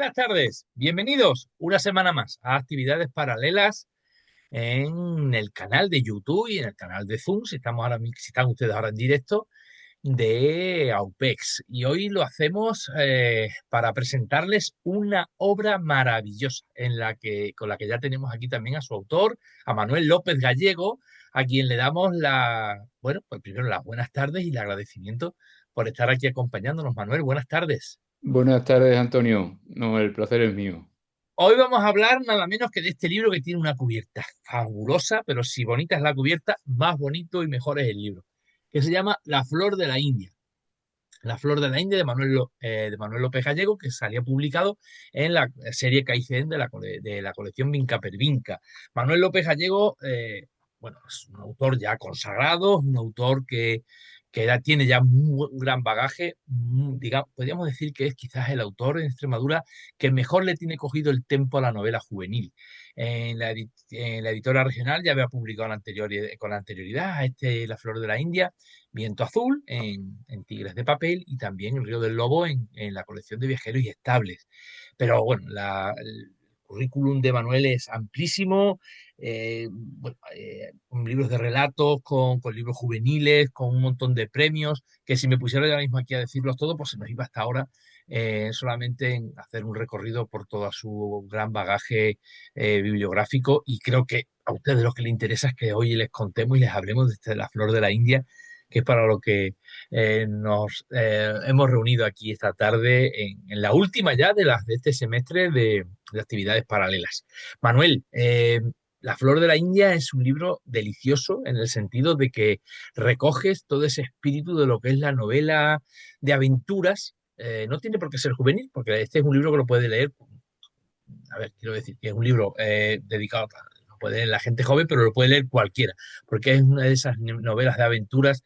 Buenas tardes, bienvenidos una semana más a actividades paralelas en el canal de YouTube y en el canal de Zoom, si están ustedes ahora en directo, de AUPEX. Y hoy lo hacemos para presentarles una obra maravillosa con la que ya tenemos aquí también a su autor, a Manuel López Gallego, a quien le damos pues primero las buenas tardes y el agradecimiento por estar aquí acompañándonos. Manuel, buenas tardes. Buenas tardes, Antonio. No, el placer es mío. Hoy vamos a hablar nada menos que de este libro que tiene una cubierta fabulosa, pero si bonita es la cubierta, más bonito y mejor es el libro, que se llama La Flor de la India. La Flor de la India de Manuel López Gallego, que salía publicado en la serie KICN de la colección Vinca per Vinca. Manuel López Gallego, bueno, es un autor ya consagrado, un autor que tiene ya un gran bagaje. Digamos, podríamos decir que es quizás el autor en Extremadura que mejor le tiene cogido el tempo a la novela juvenil. En la editora regional ya había publicado con anterioridad a La Flor de la India, Viento Azul en Tigres de Papel y también El Río del Lobo en la colección de Viajeros y Estables. Pero bueno, el currículum de Manuel es amplísimo, con libros de relatos, con libros juveniles, con un montón de premios, que si me pusiera ahora mismo aquí a decirlos todos, pues se nos iba hasta ahora solamente en hacer un recorrido por todo su gran bagaje bibliográfico, y creo que a ustedes lo que les interesa es que hoy les contemos y les hablemos de La Flor de la India, que es para lo que nos hemos reunido aquí esta tarde en la última ya de este semestre de actividades paralelas. Manuel, La Flor de la India es un libro delicioso en el sentido de que recoges todo ese espíritu de lo que es la novela de aventuras. No tiene por qué ser juvenil, porque este es un libro que lo puede leer, a ver, quiero decir que es un libro dedicado lo puede leer la gente joven, pero lo puede leer cualquiera, porque es una de esas novelas de aventuras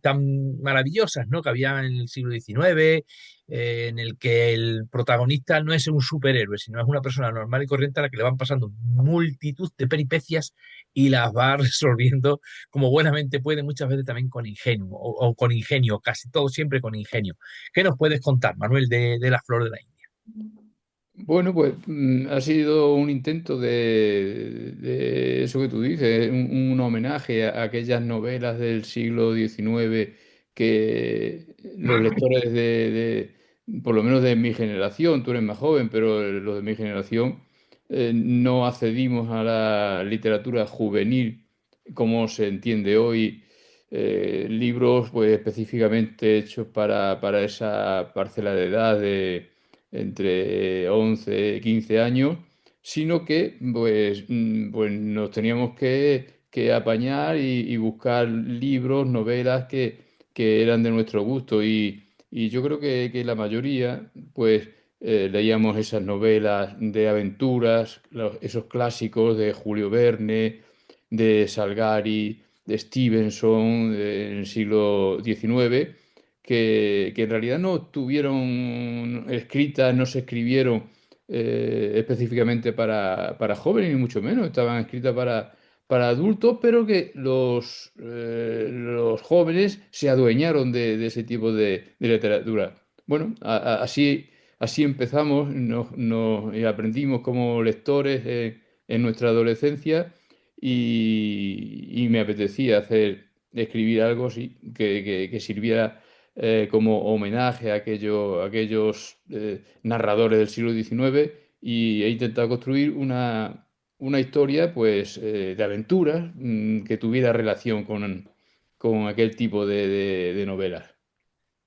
tan maravillosas, ¿no? Que había en el siglo XIX, en el que el protagonista no es un superhéroe, sino es una persona normal y corriente a la que le van pasando multitud de peripecias y las va resolviendo como buenamente puede, muchas veces también con ingenio, o con ingenio, casi todo siempre con ingenio. ¿Qué nos puedes contar, Manuel, de La Flor de la India? Bueno, pues ha sido un intento de eso que tú dices, un homenaje a aquellas novelas del siglo XIX que los lectores por lo menos de mi generación, tú eres más joven, pero los de mi generación, no accedimos a la literatura juvenil como se entiende hoy, libros pues específicamente hechos para esa parcela de edad de entre 11 y 15 años, sino que pues nos teníamos que apañar y buscar libros, novelas que eran de nuestro gusto. Y yo creo que la mayoría pues leíamos esas novelas de aventuras, esos clásicos de Julio Verne, de Salgari, de Stevenson, en el siglo XIX, que en realidad no tuvieron escritas, no se escribieron específicamente para jóvenes, ni mucho menos, estaban escritas para adultos, pero que los jóvenes se adueñaron de ese tipo de literatura. Bueno, así empezamos, aprendimos como lectores en nuestra adolescencia y me apetecía escribir algo sí, que sirviera como homenaje a aquellos narradores del siglo XIX, y he intentado construir una historia pues de aventuras, que tuviera relación con aquel tipo de novelas.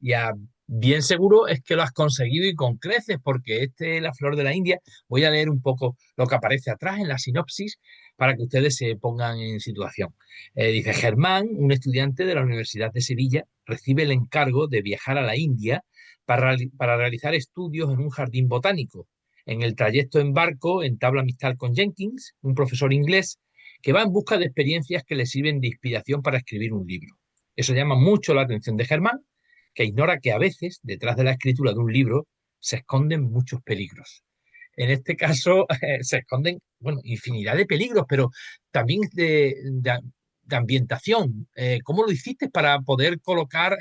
Ya bien seguro es que lo has conseguido y con creces, porque La Flor de la India, voy a leer un poco lo que aparece atrás en la sinopsis para que ustedes se pongan en situación. Dice, Germán, un estudiante de la Universidad de Sevilla, recibe el encargo de viajar a la India para realizar estudios en un jardín botánico. En el trayecto en barco entabla amistad con Jenkins, un profesor inglés, que va en busca de experiencias que le sirven de inspiración para escribir un libro. Eso llama mucho la atención de Germán, que ignora que a veces detrás de la escritura de un libro se esconden muchos peligros. En este caso se esconden, bueno, infinidad de peligros, pero también de ambientación. ¿Cómo lo hiciste para poder colocar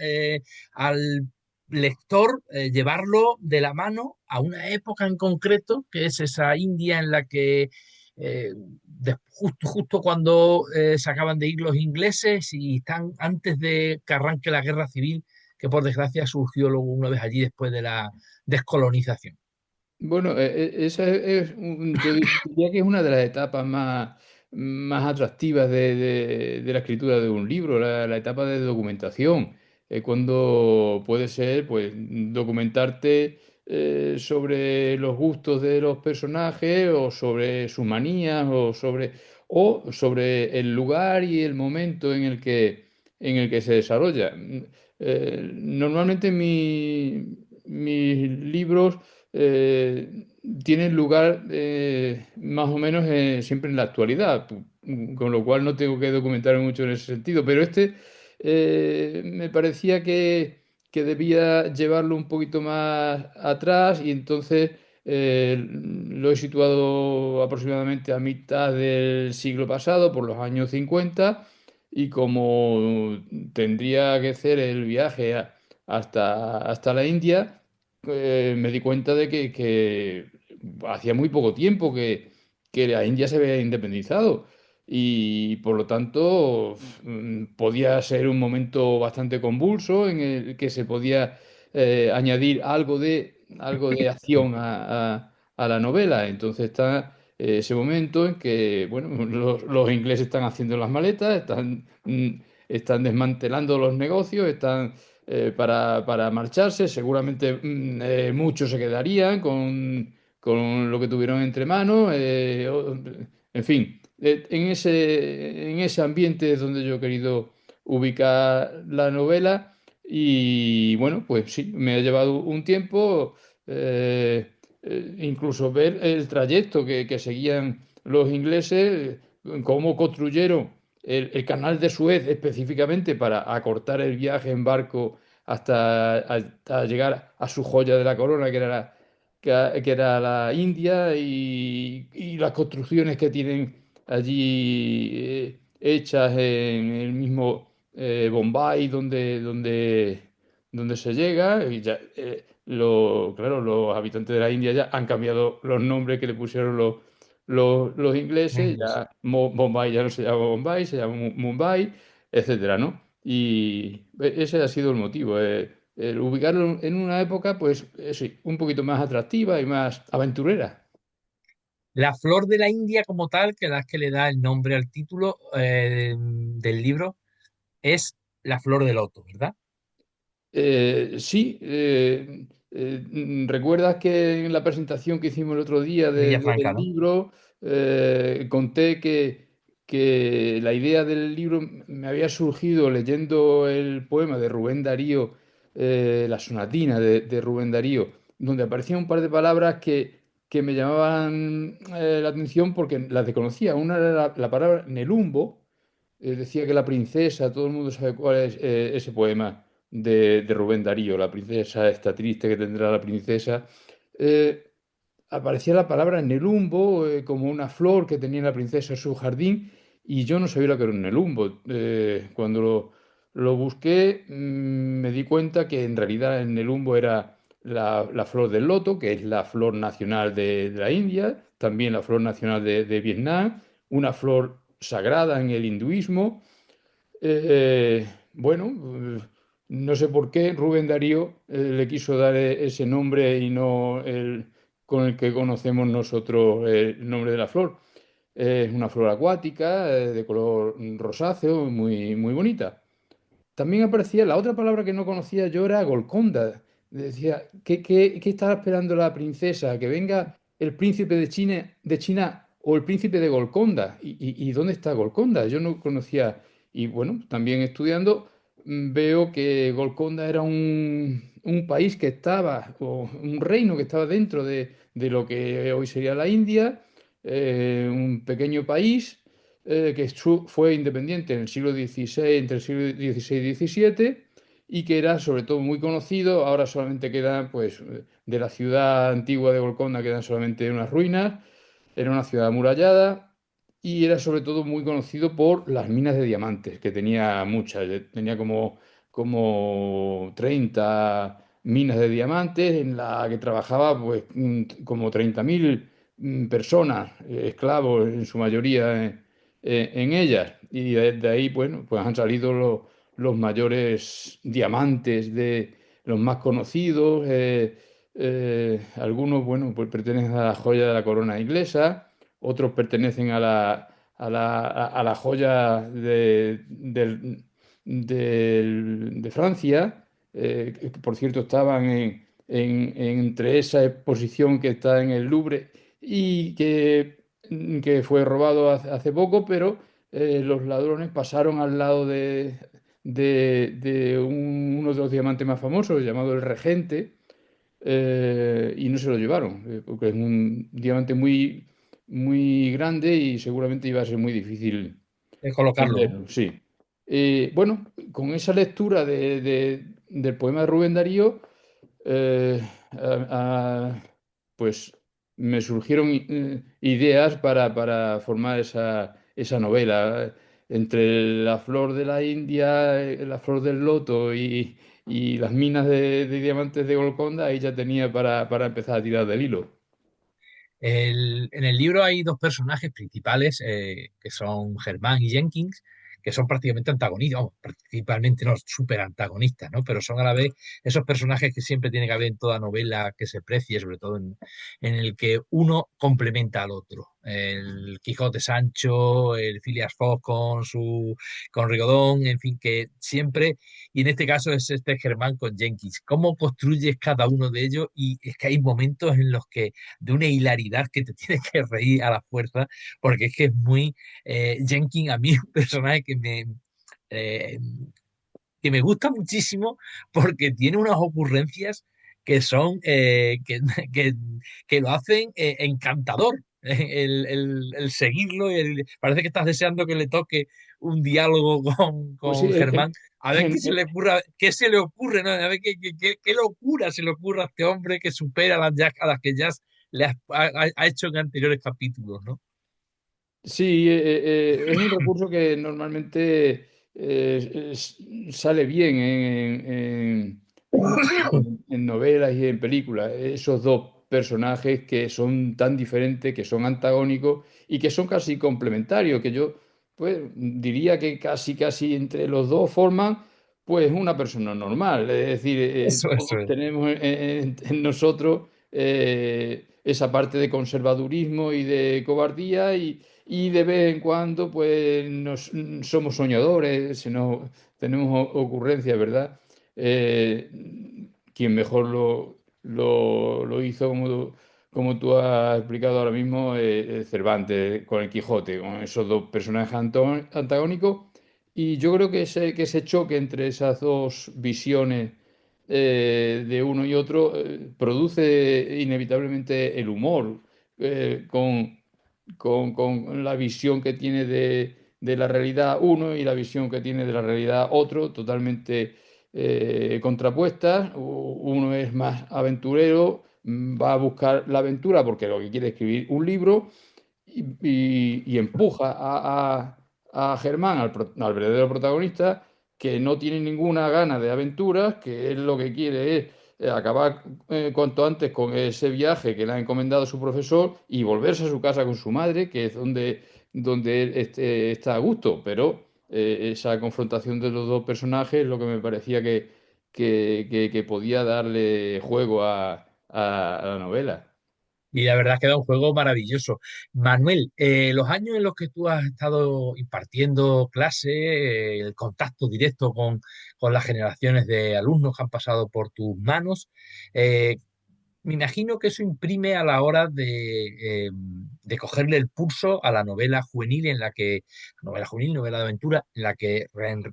al lector llevarlo de la mano a una época en concreto, que es esa India en la que justo cuando se acaban de ir los ingleses y están antes de que arranque la guerra civil, que por desgracia surgió luego una vez allí después de la descolonización. Bueno, esa yo diría que es una de las etapas más atractivas de la escritura de un libro, la etapa de documentación, cuando puede ser, pues, documentarte sobre los gustos de los personajes o sobre sus manías o sobre el lugar y el momento en el que se desarrolla. Normalmente mis libros eh, tienen lugar más o menos siempre en la actualidad, con lo cual no tengo que documentar mucho en ese sentido, pero me parecía que debía llevarlo un poquito más atrás y entonces lo he situado aproximadamente a mitad del siglo pasado, por los años 50, y como tendría que hacer el viaje hasta la India, me di cuenta de que hacía muy poco tiempo que la India se había independizado y por lo tanto podía ser un momento bastante convulso en el que se podía añadir algo de acción a la novela. Entonces está ese momento en que bueno, los ingleses están haciendo las maletas, están desmantelando los negocios, están para marcharse. Seguramente muchos se quedarían con lo que tuvieron entre manos. En fin, en ese ambiente es donde yo he querido ubicar la novela y bueno, pues sí, me ha llevado un tiempo incluso ver el trayecto que seguían los ingleses, cómo construyeron el canal de Suez específicamente para acortar el viaje en barco hasta llegar a su joya de la corona, que era la India, y las construcciones que tienen allí hechas en el mismo Bombay donde se llega. Y ya, claro, los habitantes de la India ya han cambiado los nombres que le pusieron los ingleses. Inglés. Ya Bombay ya no se llama Bombay, se llama Mumbai, etcétera, ¿no? Y ese ha sido el motivo. El ubicarlo en una época, pues sí, un poquito más atractiva y más aventurera. La flor de la India como tal, que es que le da el nombre al título del libro, es la flor de loto, ¿verdad? Sí, recuerdas que en la presentación que hicimos el otro día Villafranca, del ¿no? libro, conté que la idea del libro me había surgido leyendo el poema de Rubén Darío, La sonatina de Rubén Darío, donde aparecían un par de palabras que me llamaban la atención porque las desconocía. Una era la palabra Nelumbo. Decía que la princesa, todo el mundo sabe cuál es ese poema de Rubén Darío, la princesa está triste que tendrá la princesa. Eh, Aparecía la palabra Nelumbo como una flor que tenía la princesa en su jardín y yo no sabía lo que era un Nelumbo. Cuando lo busqué me di cuenta que en realidad el Nelumbo era la flor del loto, que es la flor nacional de la India, también la flor nacional de Vietnam, una flor sagrada en el hinduismo. Bueno, no sé por qué Rubén Darío le quiso dar ese nombre y no el con el que conocemos nosotros el nombre de la flor. Es una flor acuática, de color rosáceo, muy, muy bonita. También aparecía la otra palabra que no conocía yo, era Golconda. Decía, ¿qué estaba esperando la princesa? ¿Que venga el príncipe de China o el príncipe de Golconda? ¿Y dónde está Golconda? Yo no conocía. Y bueno, también estudiando, veo que Golconda era un país que estaba, o un reino que estaba dentro de lo que hoy sería la India, un pequeño país que fue independiente en el siglo XVI, entre el siglo XVI y XVII, y que era sobre todo muy conocido. Ahora solamente queda, pues, de la ciudad antigua de Golconda quedan solamente unas ruinas. Era una ciudad amurallada y era sobre todo muy conocido por las minas de diamantes, que tenía muchas, tenía como 30 minas de diamantes, en la que trabajaba pues como 30.000 personas, esclavos en su mayoría en ellas. Y de ahí, bueno, pues han salido los mayores diamantes de los más conocidos. Algunos, bueno, pues pertenecen a la joya de la corona inglesa, otros pertenecen a la joya de Francia, que por cierto estaban entre esa exposición que está en el Louvre y que fue robado hace poco, pero los ladrones pasaron al lado de uno de los diamantes más famosos, llamado el Regente, y no se lo llevaron, porque es un diamante muy, muy grande y seguramente iba a ser muy difícil de colocarlo, ¿no? perderlo, sí. Bueno, con esa lectura del poema de Rubén Darío, eh, a- a- pues me surgieron ideas para formar esa novela. Entre la flor de la India, la flor del loto y las minas de diamantes de Golconda, ahí ya tenía para empezar a tirar del hilo. En el libro hay dos personajes principales que son Germán y Jenkins, que son prácticamente antagonistas, vamos, principalmente no súper antagonistas, ¿no? Pero son a la vez esos personajes que siempre tiene que haber en toda novela que se precie, sobre todo en el que uno complementa al otro. El Quijote Sancho, el Phileas Fogg con Rigodón, en fin, que siempre, y en este caso es este Germán con Jenkins. ¿Cómo construyes cada uno de ellos? Y es que hay momentos en los que de una hilaridad que te tienes que reír a la fuerza, porque es que es muy Jenkins a mí es un personaje eh, que me gusta muchísimo porque tiene unas ocurrencias que son que, que lo hacen encantador. El seguirlo, parece que estás deseando que le toque un diálogo Pues sí, con Germán, a ver en- en- qué se le ocurre, ¿no? A ver qué locura se le ocurre a este hombre que supera a las que ya ha hecho en anteriores capítulos, ¿no? sí, es un recurso que normalmente sale bien en novelas y en películas. Esos dos personajes que son tan diferentes, que son antagónicos y que son casi complementarios, que yo pues diría que casi entre los dos forman pues una persona normal. Es decir, Eso todos es. tenemos en nosotros esa parte de conservadurismo y de cobardía y de vez en cuando, pues, somos soñadores, tenemos ocurrencias, ¿verdad? Quien mejor lo hizo, como tú has explicado ahora mismo, Cervantes con el Quijote, con esos dos personajes antagónicos. Y yo creo que ese choque entre esas dos visiones de uno y otro produce inevitablemente el humor. Con la visión que tiene de la realidad uno y la visión que tiene de la realidad otro, totalmente contrapuestas. Uno es más aventurero, va a buscar la aventura porque lo que quiere es escribir un libro y empuja a Germán, al verdadero protagonista, que no tiene ninguna gana de aventuras, que él lo que quiere es acabar cuanto antes con ese viaje que le ha encomendado su profesor y volverse a su casa con su madre, que es donde él está a gusto. Pero esa confrontación de los dos personajes es lo que me parecía que podía darle juego a la novela. Y la verdad es que da un juego maravilloso. Manuel, los años en los que tú has estado impartiendo clase, el contacto directo con las generaciones de alumnos que han pasado por tus manos, eh, me imagino que eso imprime a la hora de cogerle el pulso a la novela juvenil novela juvenil, novela de aventura, en la que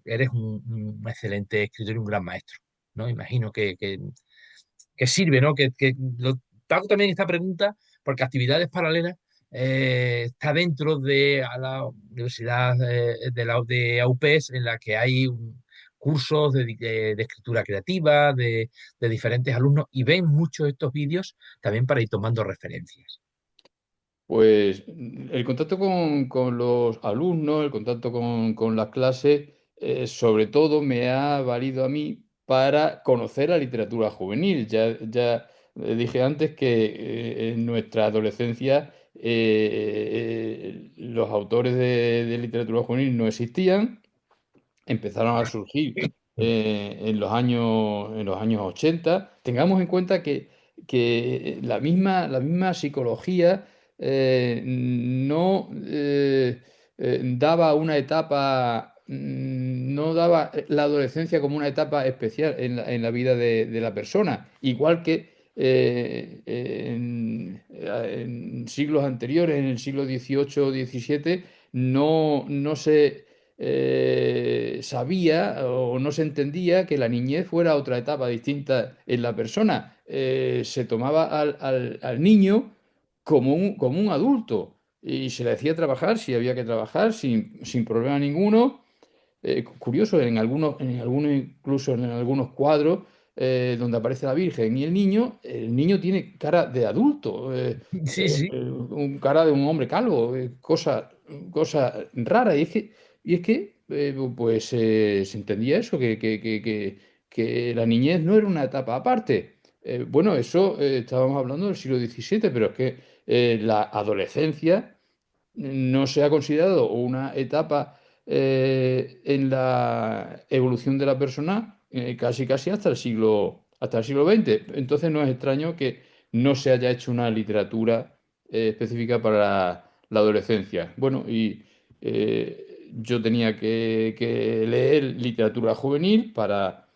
eres un excelente escritor y un gran maestro, ¿no? Imagino que sirve, ¿no? Te hago también esta pregunta porque actividades paralelas está dentro de a la Universidad de AUPES en la que hay cursos de escritura creativa de diferentes alumnos y ven muchos estos vídeos también para ir tomando referencias. Pues el contacto con los alumnos, el contacto con las clases, sobre todo me ha valido a mí para conocer la literatura juvenil. Ya dije antes que en nuestra adolescencia los autores de literatura juvenil no existían, empezaron a Correcto. surgir en los años 80. Tengamos en cuenta que la misma psicología no daba una etapa, no daba la adolescencia como una etapa especial en la vida de la persona, igual que en siglos anteriores, en el siglo XVIII o XVII, no se sabía o no se entendía que la niñez fuera otra etapa distinta en la persona. Se tomaba al niño como un adulto y se le hacía trabajar si había que trabajar sin problema ninguno. Curioso, en algunos, incluso en algunos cuadros donde aparece la Virgen y el niño tiene cara de adulto, Sí, sí. cara de un hombre calvo, cosa rara. Y es que pues se entendía eso, que la niñez no era una etapa aparte. Bueno, eso estábamos hablando del siglo XVII, pero es que la adolescencia no se ha considerado una etapa en la evolución de la persona casi hasta el siglo XX. Entonces no es extraño que no se haya hecho una literatura específica para la adolescencia. Bueno, y yo tenía que leer literatura juvenil para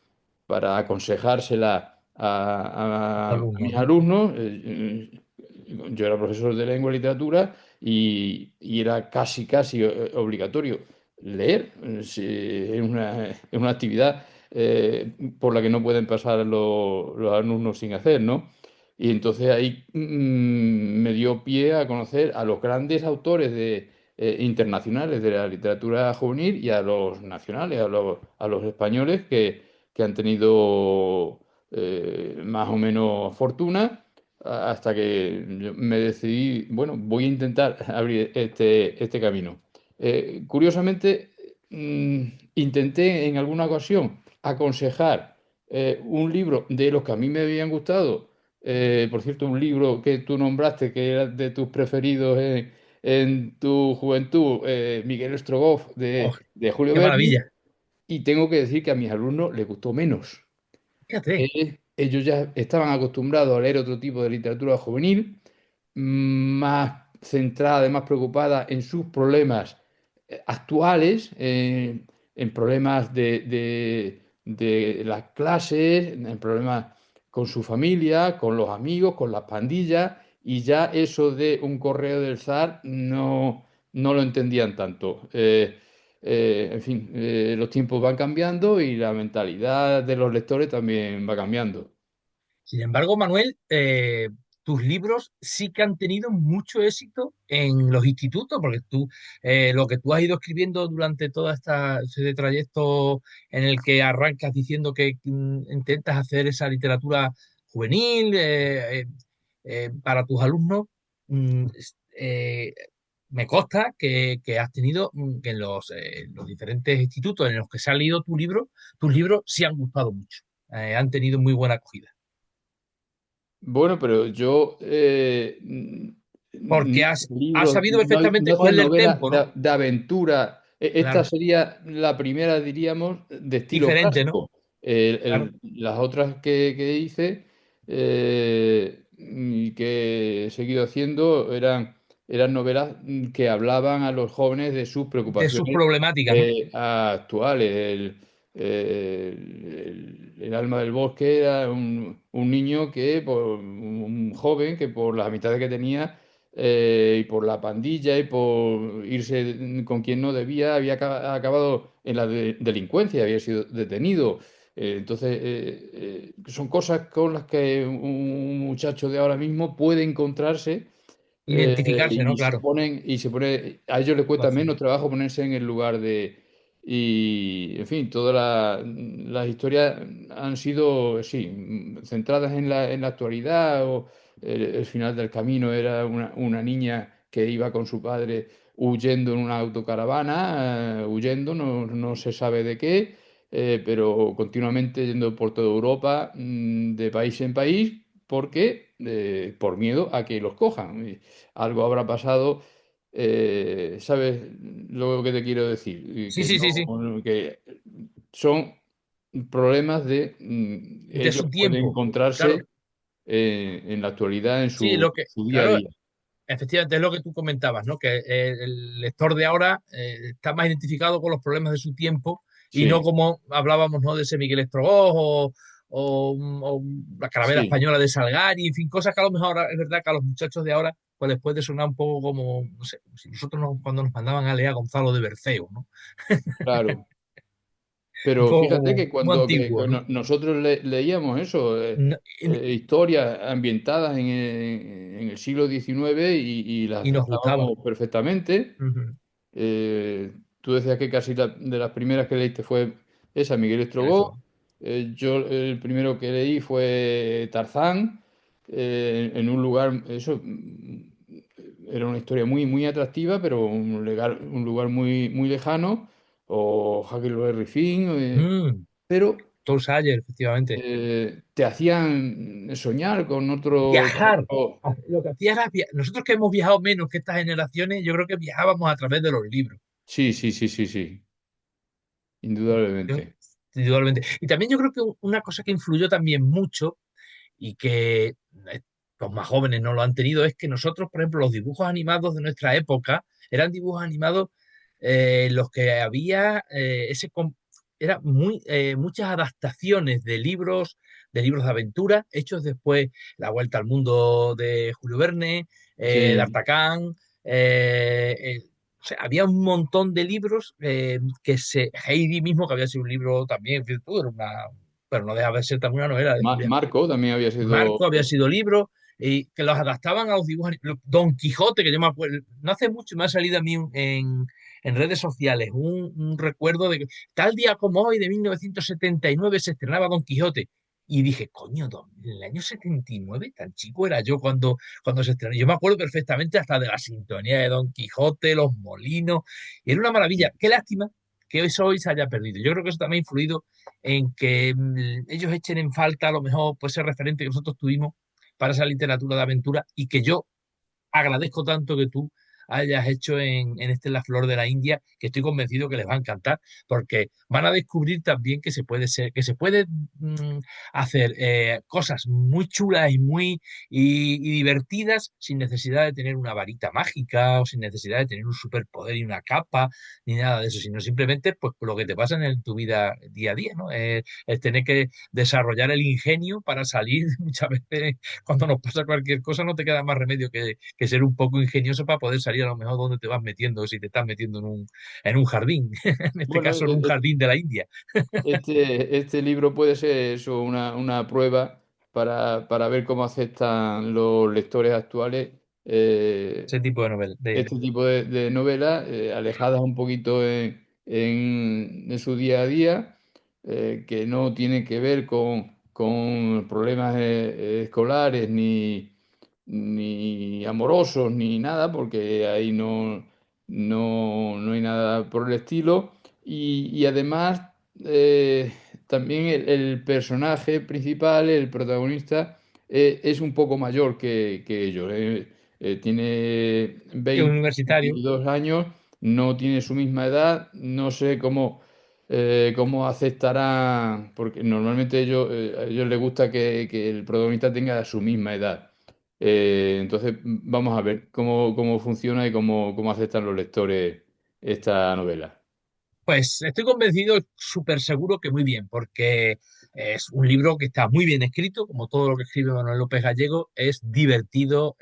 aconsejársela a Alumnos, mis ¿no? alumnos. Yo era profesor de lengua y literatura y era casi obligatorio leer. Es una actividad por la que no pueden pasar los alumnos sin hacer, ¿no? Y entonces ahí me dio pie a conocer a los grandes autores internacionales de la literatura juvenil y a los nacionales, a los españoles que han tenido más o menos fortuna hasta que yo me decidí, bueno, voy a intentar abrir este camino. Curiosamente, intenté en alguna ocasión aconsejar un libro de los que a mí me habían gustado, por cierto, un libro que tú nombraste que era de tus preferidos en tu juventud, Miguel Strogoff Oh, de Julio qué Verne, maravilla. y tengo que decir que a mis alumnos les gustó menos. Fíjate. Ellos ya estaban acostumbrados a leer otro tipo de literatura juvenil, más centrada y más preocupada en sus problemas actuales, en problemas de las clases, en problemas con su familia, con los amigos, con las pandillas, y ya eso de un correo del zar no lo entendían tanto. En fin, los tiempos van cambiando y la mentalidad de los lectores también va cambiando. Sin embargo, Manuel, tus libros sí que han tenido mucho éxito en los institutos, porque lo que tú has ido escribiendo durante todo ese trayecto en el que arrancas diciendo que intentas hacer esa literatura juvenil para tus alumnos, mm, es- eh, me consta que has tenido, que en los diferentes institutos en los que se ha leído tu libro, tus libros sí han gustado mucho, han tenido muy buena acogida. Bueno, pero yo Porque has libros, sabido perfectamente no hacen cogerle el novelas tempo, ¿no? de aventura. Esta Claro, sería la primera, diríamos, de estilo diferente, ¿no? clásico. Claro, Las otras que hice y que he seguido haciendo eran novelas que hablaban a los jóvenes de sus de sus preocupaciones problemáticas, ¿no? actuales. El alma del bosque era un niño un joven que por las amistades que tenía y por la pandilla y por irse con quien no debía, había acabado en la delincuencia, había sido detenido. Entonces, son cosas con las que un muchacho de ahora mismo puede encontrarse Identificarse, ¿no? Claro. a ellos les cuesta Situación. menos trabajo ponerse en el lugar y, en fin, las historias han sido, sí, centradas en la actualidad, o el final del camino era una niña que iba con su padre huyendo en una autocaravana, huyendo, no se sabe de qué, pero continuamente yendo por toda Europa, de país en país, porque por miedo a que los cojan. Y algo habrá pasado, ¿sabes lo que te quiero decir? Y Sí, que sí, sí, sí. no, que son problemas de De ellos su pueden tiempo. Claro, encontrarse en la actualidad en sí, lo que, su día a claro, día. efectivamente es lo que tú comentabas, ¿no? Que el lector de ahora está más identificado con los problemas de su tiempo y no Sí, como hablábamos, ¿no? De ese Miguel Estrogoz o la Calavera sí. Española de Salgari, en fin, cosas que a lo mejor es verdad que a los muchachos de ahora pues les puede sonar un poco como, no sé, si nosotros cuando nos mandaban a leer a Gonzalo de Berceo, ¿no? Claro. Un Pero poco fíjate como que muy cuando antiguo, ¿no? nosotros leíamos eso, No, historias ambientadas en el siglo XIX y las y nos gustaba. aceptábamos perfectamente. Ujú. Tú decías que casi de las primeras que leíste fue esa, Miguel Miguel Estrogó. Estrogoz. Yo el primero que leí fue Tarzán, en un lugar, eso era una historia muy, muy atractiva, pero un lugar muy, muy lejano, o Huckleberry Finn, Mm, pero Tom Sawyer, efectivamente. te hacían soñar con Viajar. otro- Lo que hacía era nosotros que hemos viajado menos que estas generaciones, yo creo que viajábamos a través de los libros. Sí, sí, sí, sí, sí, Yo- indudablemente. Indudablemente. Y también yo creo que una cosa que influyó también mucho y que los más jóvenes no lo han tenido es que nosotros, por ejemplo, los dibujos animados de nuestra época eran dibujos animados en los que había era muchas adaptaciones de libros de aventura hechos después, La Vuelta al Mundo de Julio Verne, Sí, D'Artagnan, o sea, había un montón de libros Heidi mismo, que había sido un libro también, en fin, era pero no deja de ser también una novela de Julián. Marco también había sido... Marco había sido libro y que los adaptaban a los dibujos. Don Quijote, que yo me acuerdo, no hace mucho me ha salido a mí en redes sociales un recuerdo de que tal día como hoy, de 1979, se estrenaba Don Quijote. Y dije, coño, en el año 79, tan chico era yo cuando se estrenó. Yo me acuerdo perfectamente hasta de la sintonía de Don Quijote, los molinos, y era una maravilla. Qué lástima que eso hoy se haya perdido. Yo creo que eso también ha influido en que ellos echen en falta a lo mejor pues, ese referente que nosotros tuvimos para esa literatura de aventura y que yo agradezco tanto que tú hayas hecho en este La Flor de la India, que estoy convencido que les va a encantar, porque van a descubrir también que se puede ser, que se puede hacer cosas muy chulas y divertidas sin necesidad de tener una varita mágica o sin necesidad de tener un superpoder y una capa, ni nada de eso, sino simplemente pues lo que te pasa en tu vida día a día, ¿no? Es tener que desarrollar el ingenio para salir muchas veces cuando nos pasa cualquier cosa no te queda más remedio que ser un poco ingenioso para poder salir a lo mejor donde te vas metiendo, si te estás metiendo en un jardín, en este Bueno, caso en un jardín de la India. este libro puede ser eso, una prueba para ver cómo aceptan los lectores actuales Ese tipo de novela. este tipo de novelas, alejadas un poquito de su día a día, que no tienen que ver con problemas escolares ni amorosos ni nada, porque ahí no hay nada por el estilo. Y además, también el personaje principal, el protagonista, es un poco mayor que ellos. Tiene Sí, un 20 universitario. 22 años, no tiene su misma edad, no sé cómo aceptará, porque normalmente a ellos les gusta que el protagonista tenga su misma edad. Entonces, vamos a ver cómo funciona y cómo aceptan los lectores esta novela. Pues estoy convencido, súper seguro que muy bien, porque es un libro que está muy bien escrito, como todo lo que escribe Manuel López Gallego, es divertido,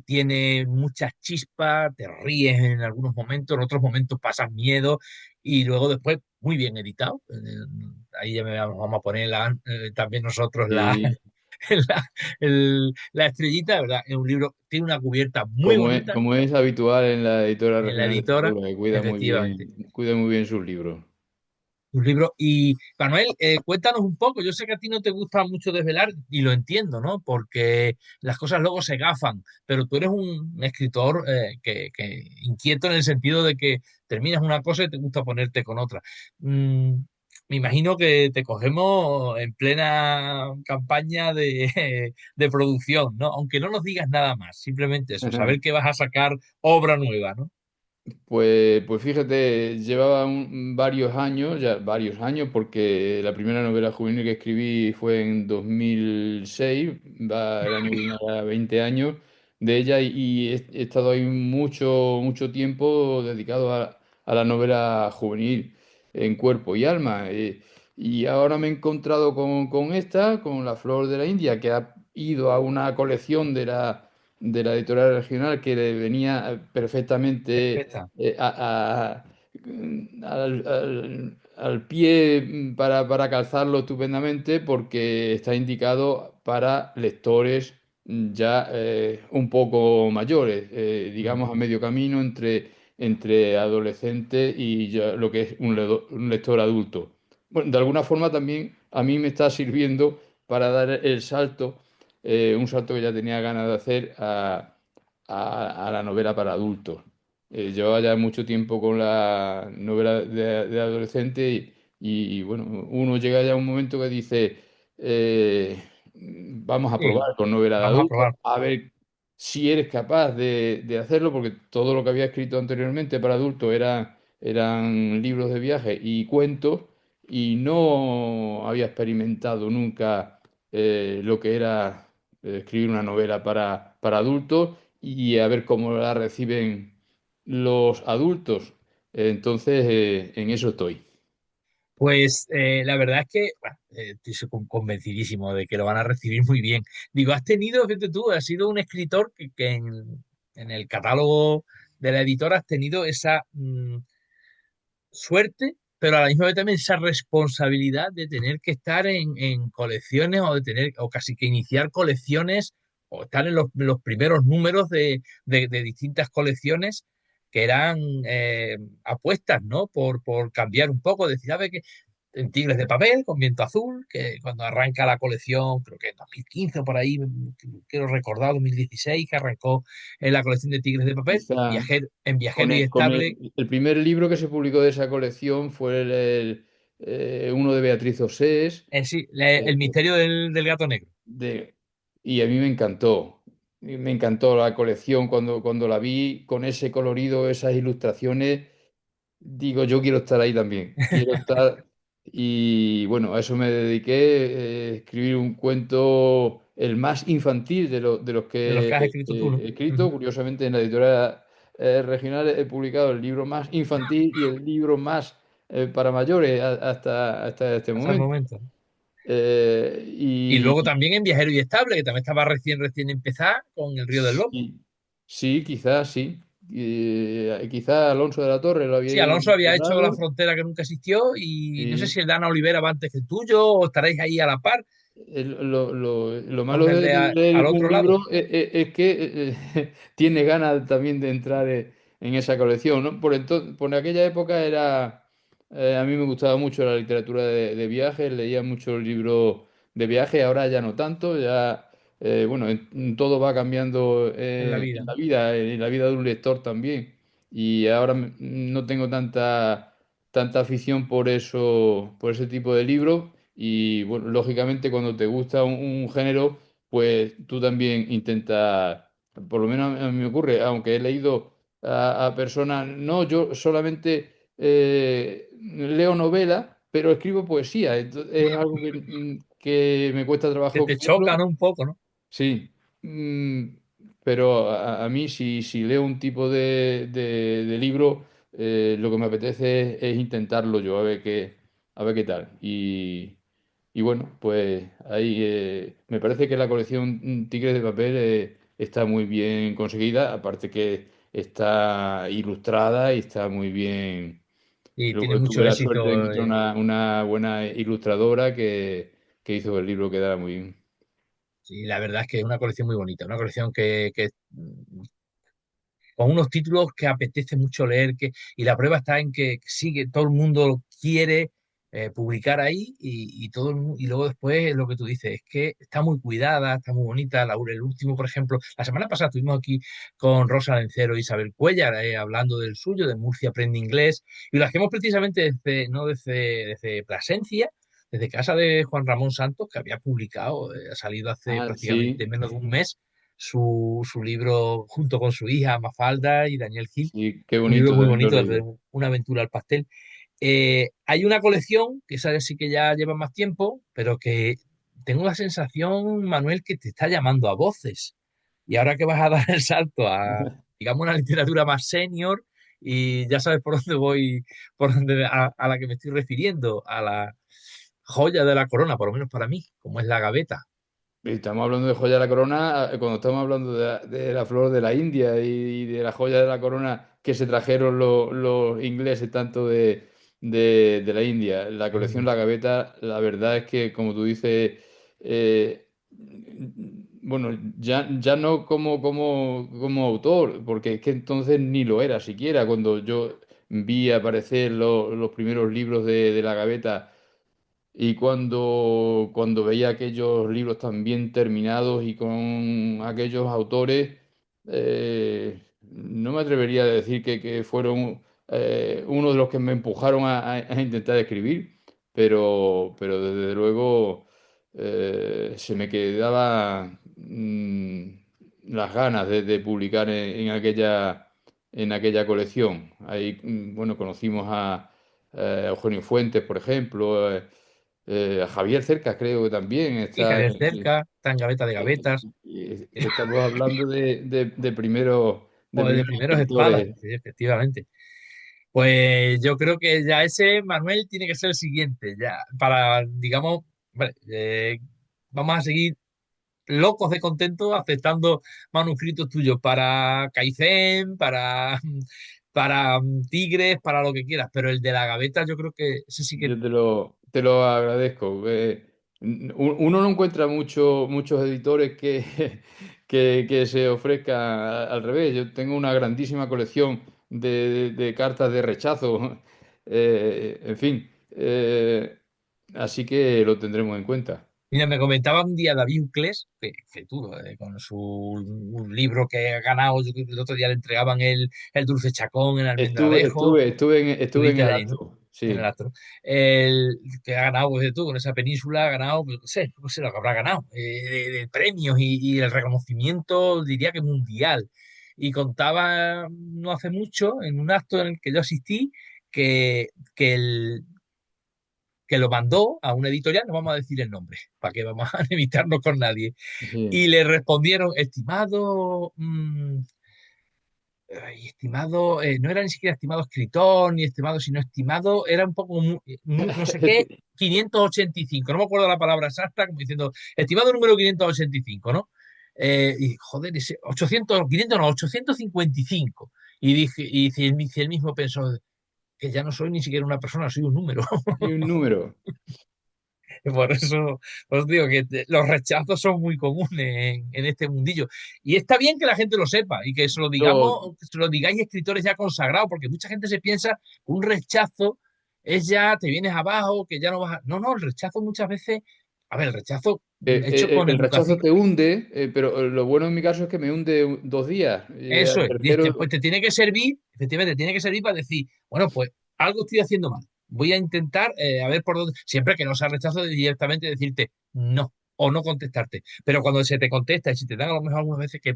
tiene muchas chispas, te ríes en algunos momentos, en otros momentos pasas miedo y luego después muy bien editado. Ahí ya vamos a poner también nosotros Y la, la estrellita, ¿verdad? Es un libro, tiene una cubierta muy como es, bonita como es habitual en la editora en la Regional de editora, Extremadura, que efectivamente. cuida muy bien sus libros. Un libro. Y Manuel, cuéntanos un poco. Yo sé que a ti no te gusta mucho desvelar y lo entiendo, ¿no? Porque las cosas luego se gafan, pero tú eres un escritor inquieto en el sentido de que terminas una cosa y te gusta ponerte con otra. Mm, Me imagino que te cogemos en plena campaña de producción, ¿no? Aunque no nos digas nada más, simplemente eso, saber que vas a sacar obra nueva, ¿no? Pues fíjate, llevaba varios años, porque la primera novela juvenil que escribí fue en 2006, va el año que viene a 20 años de ella, y he estado ahí mucho tiempo dedicado a la novela juvenil en cuerpo y alma. Y ahora me he encontrado con esta, con La Flor de la India, que ha ido a una colección de la editorial regional que le venía perfectamente Perfecta. al pie, para calzarlo estupendamente, porque está indicado para lectores ya un poco mayores, digamos a Ujú. medio camino entre adolescente y ya lo que es un lector adulto. Bueno, de alguna forma también a mí me está sirviendo para dar el salto, un salto que ya tenía ganas de hacer a la novela para adultos. Llevaba ya mucho tiempo con la novela de adolescente, bueno, uno llega ya a un momento que dice, vamos a Sí, probar con novela de vamos a adultos, probar. a ver si eres capaz de hacerlo, porque todo lo que había escrito anteriormente para adultos eran libros de viaje y cuentos, y no había experimentado nunca lo que era escribir una novela para adultos, y a ver cómo la reciben los adultos. Entonces, en eso estoy. Pues la verdad es que bueno, estoy convencidísimo de que lo van a recibir muy bien. Digo, has tenido, fíjate tú, has sido un escritor que en el catálogo de la editora has tenido esa suerte, pero a la misma vez también esa responsabilidad de tener que estar en colecciones o de tener, o casi que iniciar colecciones o estar en los primeros números de distintas colecciones que eran apuestas, ¿no? Por cambiar un poco, decir, a ver, que en Tigres de Papel, con Viento Azul, que cuando arranca la colección, creo que en 2015 o por ahí, quiero recordar, 2016, que arrancó en la colección de Tigres de Papel, Quizá en con Viajero y Estable, el primer libro que se publicó de esa colección fue uno de Beatriz Osés. sí, el eh, misterio del gato negro. de, y a mí me encantó. Y me encantó la colección cuando la vi con ese colorido, esas ilustraciones. Digo, yo quiero estar ahí también. Quiero estar. Y bueno, a eso me dediqué, escribir un cuento, el más infantil de los De los que que has escrito tú, ¿no? he escrito. Ujú. Curiosamente, en la editorial regional he publicado el libro más infantil y el libro más para mayores hasta este Hasta el momento. momento. Y Y luego también en Viajero y Estable, que también estaba recién empezar con El Río del Lobo. sí, sí, quizás sí. Quizás Alonso de la Torre lo había Sí, ido Alonso había hecho La mencionando. Frontera que nunca existió y no sé si Sí. el de Ana Olivera va antes que el tuyo o estaréis ahí a la par Lo con malo el de de leer al un otro libro lado, es que tiene ganas también de entrar en esa colección, ¿no? Por aquella época a mí me gustaba mucho la literatura de viajes, leía muchos libros de viaje, ahora ya no tanto, ya, bueno, todo va cambiando en la vida, ¿no? en la vida de un lector también, y ahora no tengo tanta afición por eso, por ese tipo de libros. Y bueno, lógicamente cuando te gusta un género, pues tú también intentas, por lo menos a mí me ocurre, aunque he leído a personas, no, yo solamente leo novela, pero escribo poesía. Es algo que me cuesta Que trabajo te chocan creerlo. un poco, ¿no? Sí. Pero a mí, si leo un tipo de libro, lo que me apetece es intentarlo yo, a ver qué tal. Y bueno, pues ahí me parece que la colección Tigres de Papel está muy bien conseguida, aparte que está ilustrada y está muy bien. Y tiene Luego mucho tuve la suerte de éxito. encontrar una buena ilustradora que hizo que el libro quedara muy bien. Y la verdad es que es una colección muy bonita, una colección con unos títulos que apetece mucho leer, y la prueba está en que sigue, todo el mundo lo quiere, publicar ahí y todo y luego después lo que tú dices es que está muy cuidada, está muy bonita. El último, por ejemplo, la semana pasada estuvimos aquí con Rosa Lencero e Isabel Cuellar hablando del suyo, de Murcia Aprende Inglés, y lo hacemos precisamente desde, no desde Plasencia, desde casa de Juan Ramón Santos, que había publicado, ha salido hace Ah, prácticamente sí, menos de un mes, su libro junto con su hija Mafalda y Daniel Gil, sí, qué un libro bonito, muy también lo he bonito, leído. una aventura al pastel. Hay una colección, que esa sí que ya lleva más tiempo, pero que tengo la sensación, Manuel, que te está llamando a voces. Y ahora que vas a dar el salto a, digamos, una literatura más senior, y ya sabes por dónde voy, a la que me estoy refiriendo, a la joya de la corona, por lo menos para mí, como es la gaveta. Estamos hablando de joya de la corona, cuando estamos hablando de la flor de la India y de la joya de la corona que se trajeron los ingleses tanto de la India. La colección India. La Gaveta, la verdad es que, como tú dices, eh, bueno, ya no como autor, porque es que entonces ni lo era siquiera. Cuando yo vi aparecer los primeros libros de La Gaveta y cuando veía aquellos libros tan bien terminados y con aquellos autores, no me atrevería a decir que fueron uno de los que me empujaron a intentar escribir, pero desde luego se me quedaba las ganas de publicar en aquella colección. Ahí, bueno, conocimos a Eugenio Fuentes, por ejemplo. A Javier Cercas creo que también Y está. Javier Cerca, está en Gaveta de Gavetas, Estamos hablando de de o de primeros primeros espadas, escritores. sí, efectivamente. Pues yo creo que ya ese, Manuel, tiene que ser el siguiente, ya, para, digamos, vale, vamos a seguir locos de contento aceptando manuscritos tuyos para Kaizen, para Tigres, para lo que quieras, pero el de la gaveta yo creo que ese sí que... Yo te lo agradezco. Uno no encuentra muchos editores que se ofrezcan al revés. Yo tengo una grandísima colección de cartas de rechazo. En fin, así que lo tendremos en cuenta. Mira, me comentaba un día David Uclés, que tú, con su un libro que ha ganado, yo creo que el otro día le entregaban el Dulce Chacón en Estuve, Almendralejo. estuve, estuve en, estuve en Estuviste el allí, ¿no? acto, En el sí. astro. El que ha ganado, pues de tú, con esa península, ha ganado, pues, no sé lo que habrá ganado, de premios y el reconocimiento, diría que mundial. Y contaba no hace mucho, en un acto en el que yo asistí, que, que, el, que lo mandó a una editorial, no vamos a decir el nombre, para que vamos a evitarnos con nadie. Sí. Y le respondieron, estimado, ay, estimado, no era ni siquiera estimado escritor, ni estimado, sino estimado, era un poco, no sé qué, 585, no me acuerdo la palabra exacta, como diciendo, estimado número 585, ¿no? Y joder, ese 800, 500 no, 855. Y dije, y si él mismo pensó que ya no soy ni siquiera una persona, soy un número. Y un número. Por eso os digo que los rechazos son muy comunes en este mundillo. Y está bien que la gente lo sepa y que se lo Lo, digamos, que se lo digáis escritores ya consagrados, porque mucha gente se piensa que un rechazo es ya te vienes abajo, que ya no vas a... No, no, el rechazo muchas veces, a ver, el rechazo hecho con el rechazo educación, te hunde, pero lo bueno en mi caso es que me hunde 2 días. Y eso al es, tercero, pues te tiene que servir, efectivamente, te tiene que servir para decir, bueno, pues algo estoy haciendo mal. Voy a intentar a ver por dónde, siempre que no sea rechazo, de directamente decirte no o no contestarte. Pero cuando se te contesta y si te dan a lo mejor algunas veces que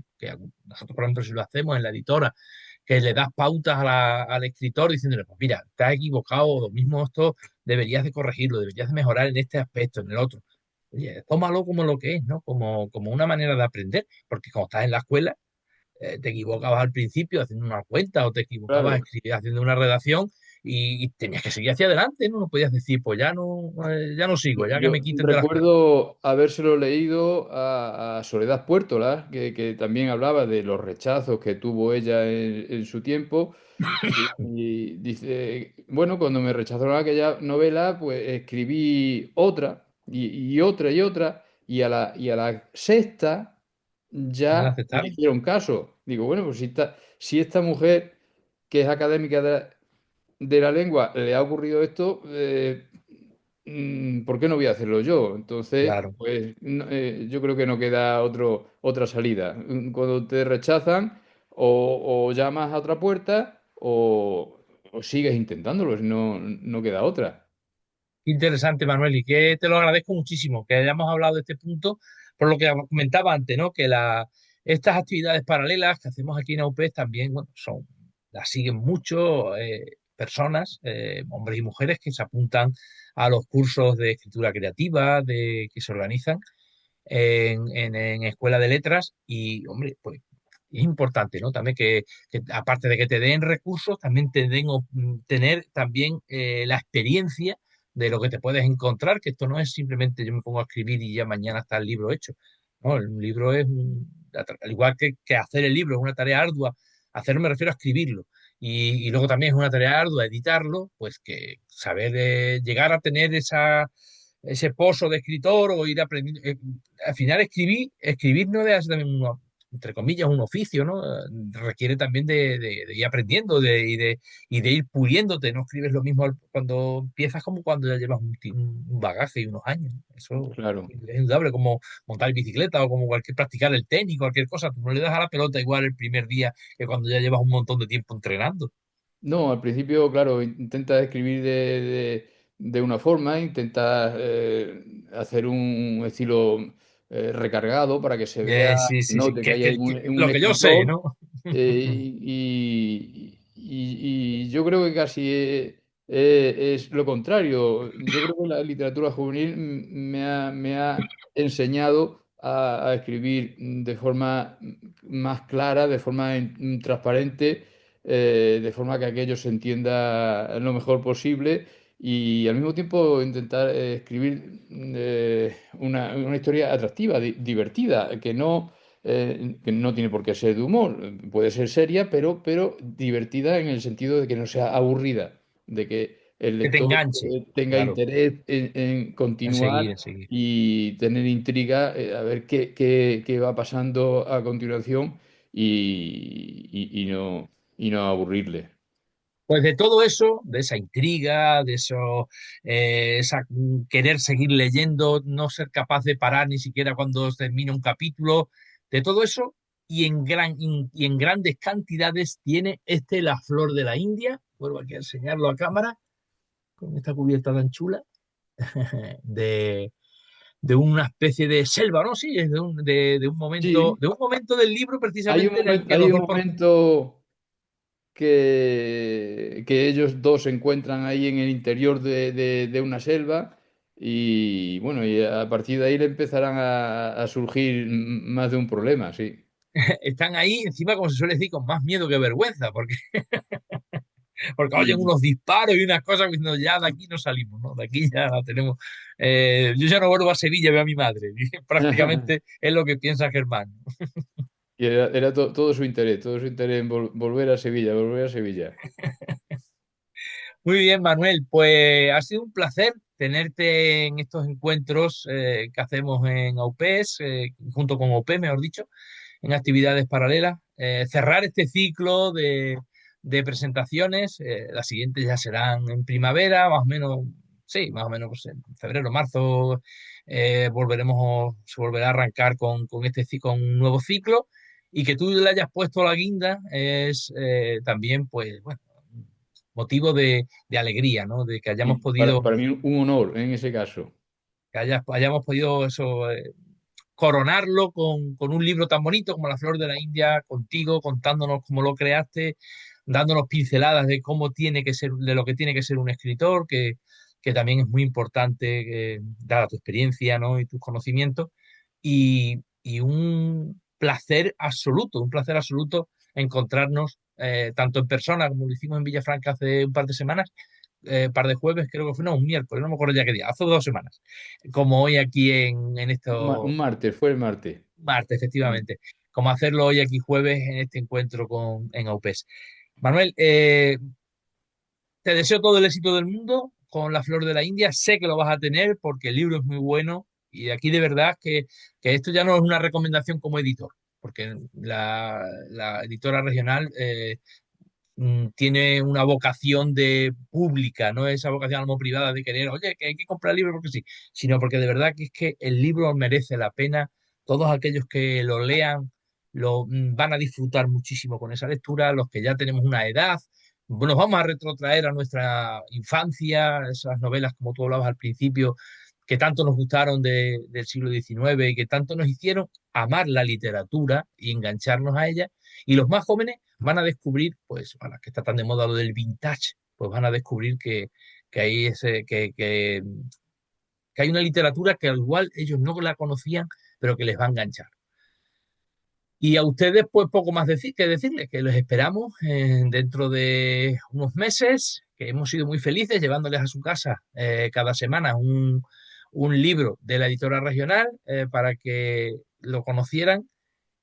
nosotros, por ejemplo, si lo hacemos en la editora, que le das pautas al escritor diciéndole, pues mira, te has equivocado, lo mismo esto deberías de corregirlo, deberías de mejorar en este aspecto, en el otro. Oye, tómalo como lo que es, ¿no? Como una manera de aprender, porque cuando estás en la escuela te equivocabas al principio haciendo una cuenta o te equivocabas claro. haciendo una redacción y tenías que seguir hacia adelante, ¿no? No podías decir, pues ya no sigo, ya que Yo me quiten de las clases. recuerdo habérselo leído a Soledad Puertola, que también hablaba de los rechazos que tuvo ella en su tiempo. Y dice, bueno, cuando me rechazaron aquella novela, pues escribí otra y otra y otra, y a la sexta Ya la ya me aceptaron. hicieron caso. Digo, bueno, pues si esta mujer que es académica de la lengua le ha ocurrido esto, ¿por qué no voy a hacerlo yo? Entonces, Claro. pues yo creo que no queda otra salida. Cuando te rechazan, o llamas a otra puerta o sigues intentándolo, no queda otra. Interesante, Manuel, y que te lo agradezco muchísimo que hayamos hablado de este punto, por lo que comentaba antes, ¿no? Que estas actividades paralelas que hacemos aquí en AUPES también, bueno, las siguen mucho personas, hombres y mujeres, que se apuntan a los cursos de escritura creativa que se organizan en Escuela de Letras y, hombre, pues es importante, ¿no? También que aparte de que te den recursos, también te den tener también la experiencia de lo que te puedes encontrar, que esto no es simplemente yo me pongo a escribir y ya mañana está el libro hecho. No, el libro es, al igual que hacer el libro es una tarea ardua, hacer me refiero a escribirlo. Y luego también es una tarea ardua editarlo, pues que saber llegar a tener ese pozo de escritor o ir aprendiendo. Al final escribir no es también entre comillas, un oficio, ¿no? Requiere también de ir aprendiendo y de ir puliéndote. No escribes lo mismo cuando empiezas como cuando ya llevas un bagaje y unos años. Eso Claro. es indudable, como montar bicicleta o como practicar el tenis, cualquier cosa. Tú no le das a la pelota igual el primer día que cuando ya llevas un montón de tiempo entrenando. No, al principio, claro, intenta escribir de una forma, intenta hacer un estilo recargado para que se vea, Sí, sí, sí, note que hay ahí un lo que yo sé, escritor. ¿no? Y yo creo que casi es lo contrario. Yo creo que la literatura juvenil me ha enseñado a escribir de forma más clara, de forma transparente, de forma que aquello se entienda lo mejor posible y al mismo tiempo intentar escribir una historia atractiva, divertida, que no tiene por qué ser de humor, puede ser seria, pero divertida en el sentido de que no sea aburrida, de que el Que te lector enganche, tenga claro, interés en continuar en seguir. y tener intriga, a ver qué va pasando a continuación y no aburrirle. Pues de todo eso, de esa intriga, de eso, querer seguir leyendo, no ser capaz de parar ni siquiera cuando termina un capítulo, de todo eso, y en grandes cantidades tiene La Flor de la India, vuelvo aquí a enseñarlo a cámara, con esta cubierta tan chula, de, de una especie de selva, ¿no? Sí, es Sí, de un momento del libro hay un precisamente en el momento, que hay los un dos momento que ellos dos se encuentran ahí en el interior de una selva y bueno, y a partir de ahí le empezarán a surgir más de un problema, sí. están ahí encima, como se suele decir, con más miedo que vergüenza, porque oyen Sí. unos disparos y unas cosas diciendo, ya de aquí no salimos, ¿no? De aquí ya la tenemos. Yo ya no vuelvo a Sevilla a ver a mi madre. Prácticamente es lo que piensa Germán. Y era todo su interés en volver a Sevilla, volver a Sevilla. Muy bien, Manuel, pues ha sido un placer tenerte en estos encuentros que hacemos en AUPES, junto con OP, mejor dicho, en actividades paralelas. Cerrar este ciclo de presentaciones, las siguientes ya serán en primavera, más o menos, sí, más o menos pues, en febrero, marzo, se volverá a arrancar con un nuevo ciclo y que tú le hayas puesto la guinda es también, pues, bueno, motivo de alegría, ¿no? De que hayamos Y para, podido, para mí un honor en ese caso. hayamos podido eso, coronarlo con un libro tan bonito como La Flor de la India, contigo, contándonos cómo lo creaste, dándonos pinceladas de cómo tiene que ser, de lo que tiene que ser un escritor, que también es muy importante, dada tu experiencia, ¿no? Y tus conocimientos. Y un placer absoluto encontrarnos tanto en persona como lo hicimos en Villafranca hace un par de semanas, par de jueves, creo que fue, no, un miércoles, no me acuerdo ya qué día, hace 2 semanas, como hoy aquí en Un esto, martes, fue el martes. martes, Mm. efectivamente, como hacerlo hoy aquí jueves en este encuentro en AUPES. Manuel, te deseo todo el éxito del mundo con La Flor de la India. Sé que lo vas a tener porque el libro es muy bueno y aquí de verdad que esto ya no es una recomendación como editor, porque la editora regional tiene una vocación de pública, no esa vocación algo privada de querer, oye, que hay que comprar libros porque sí, sino porque de verdad que es que el libro merece la pena. Todos aquellos que lo lean van a disfrutar muchísimo con esa lectura, los que ya tenemos una edad, nos vamos a retrotraer a nuestra infancia, esas novelas como tú hablabas al principio, que tanto nos gustaron del siglo XIX y que tanto nos hicieron amar la literatura y engancharnos a ella. Y los más jóvenes van a descubrir, pues, ahora que está tan de moda lo del vintage, pues van a descubrir que hay que hay una literatura que al igual ellos no la conocían, pero que les va a enganchar. Y a ustedes, pues poco más decir que decirles, que los esperamos dentro de unos meses, que hemos sido muy felices llevándoles a su casa cada semana un libro de la editora regional para que lo conocieran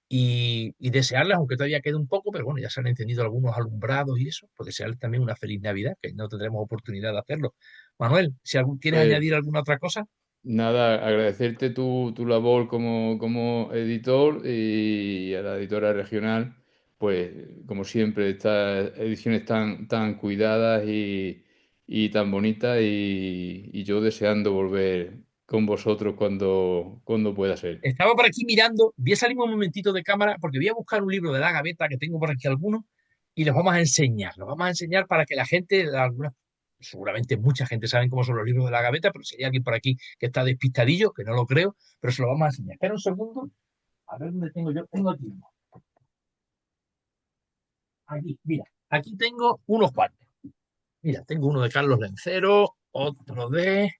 y desearles, aunque todavía queda un poco, pero bueno, ya se han encendido algunos alumbrados y eso, pues desearles también una feliz Navidad, que no tendremos oportunidad de hacerlo. Manuel, si quieres Pues añadir alguna otra cosa. nada, agradecerte tu labor como editor y a la editora regional, pues como siempre, estas ediciones tan cuidadas y tan bonitas y yo deseando volver con vosotros cuando pueda ser. Estaba por aquí mirando, voy a salir un momentito de cámara porque voy a buscar un libro de la gaveta que tengo por aquí algunos y los vamos a enseñar para que la gente, seguramente mucha gente sabe cómo son los libros de la gaveta, pero si hay alguien por aquí que está despistadillo, que no lo creo, pero se lo vamos a enseñar. Espera un segundo, a ver dónde tengo yo, tengo aquí uno. Aquí, mira, aquí tengo unos cuantos. Mira, tengo uno de Carlos Lencero, otro de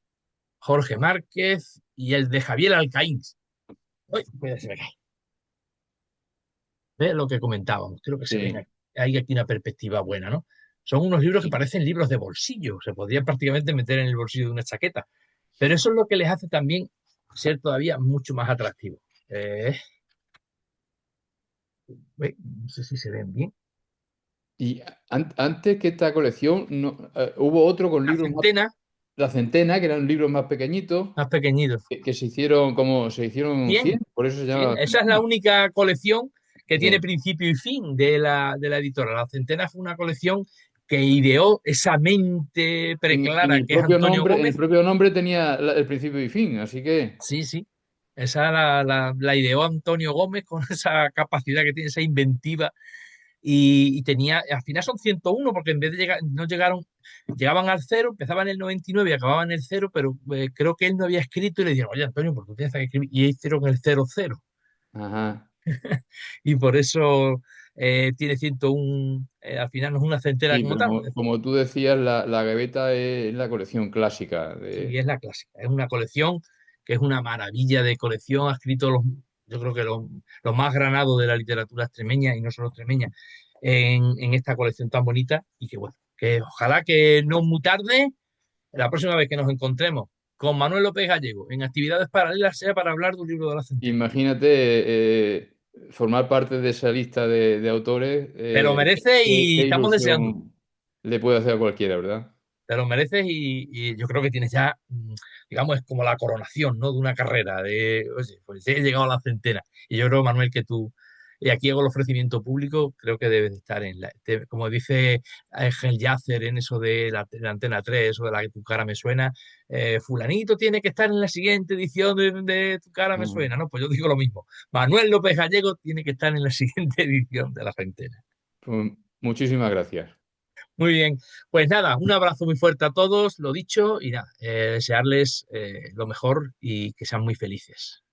Jorge Márquez y el de Javier Alcaíns. Uy, cuidado, se me cae. ¿Ves lo que comentábamos? Creo que se ven Sí. aquí, hay aquí una perspectiva buena, ¿no? Son unos libros que parecen libros de bolsillo, se podrían prácticamente meter en el bolsillo de una chaqueta, pero eso es lo que les hace también ser todavía mucho más atractivos. No sé si se ven bien. Y antes que esta colección, hubo otro con La libros más, centena, La Centena, que eran libros más pequeñitos, más pequeñitos. que se hicieron 100, 100, por eso se llama 100. La Esa es la Centena. única colección que tiene Sí. principio y fin de la editora. La centena fue una colección que ideó esa mente En preclara el que es propio Antonio nombre, en el Gómez. propio nombre tenía el principio y fin, así que Sí, sí. Esa la ideó Antonio Gómez con esa capacidad que tiene, esa inventiva. Y tenía, al final son 101 porque en vez de llegar, no llegaron, llegaban al cero, empezaban en el 99 y acababan en el cero, pero creo que él no había escrito y le dijeron, oye, Antonio, ¿por qué tú tienes que escribir? Y hicieron el cero cero. ajá. Y por eso tiene 101, al final no es una centena Sí, como pero tal. como tú decías, la gaveta es la colección clásica Sí, de. es la clásica. Es una colección que es una maravilla de colección. Ha escrito yo creo que los más granados de la literatura extremeña y no solo extremeña en esta colección tan bonita. Y que bueno, que ojalá que no muy tarde, la próxima vez que nos encontremos con Manuel López Gallego en actividades paralelas sea para hablar de un libro de la centena. Imagínate formar parte de esa lista de autores, Te lo mereces y qué estamos deseando. ilusión le puede hacer a cualquiera, ¿verdad? Te lo mereces y yo creo que tienes ya, digamos, es como la coronación, ¿no? De una carrera, de, oye, pues he llegado a la centena. Y yo creo, Manuel, que tú, y aquí hago el ofrecimiento público, creo que debes de estar como dice Ángel Yacer en eso de la Antena 3, eso de la que tu cara me suena, fulanito tiene que estar en la siguiente edición de Tu cara me Ujú. suena, ¿no? Pues yo digo lo mismo. Manuel López Gallego tiene que estar en la siguiente edición de la centena. Pues muchísimas gracias. Muy bien, pues nada, un abrazo muy fuerte a todos, lo dicho, y nada, desearles lo mejor y que sean muy felices.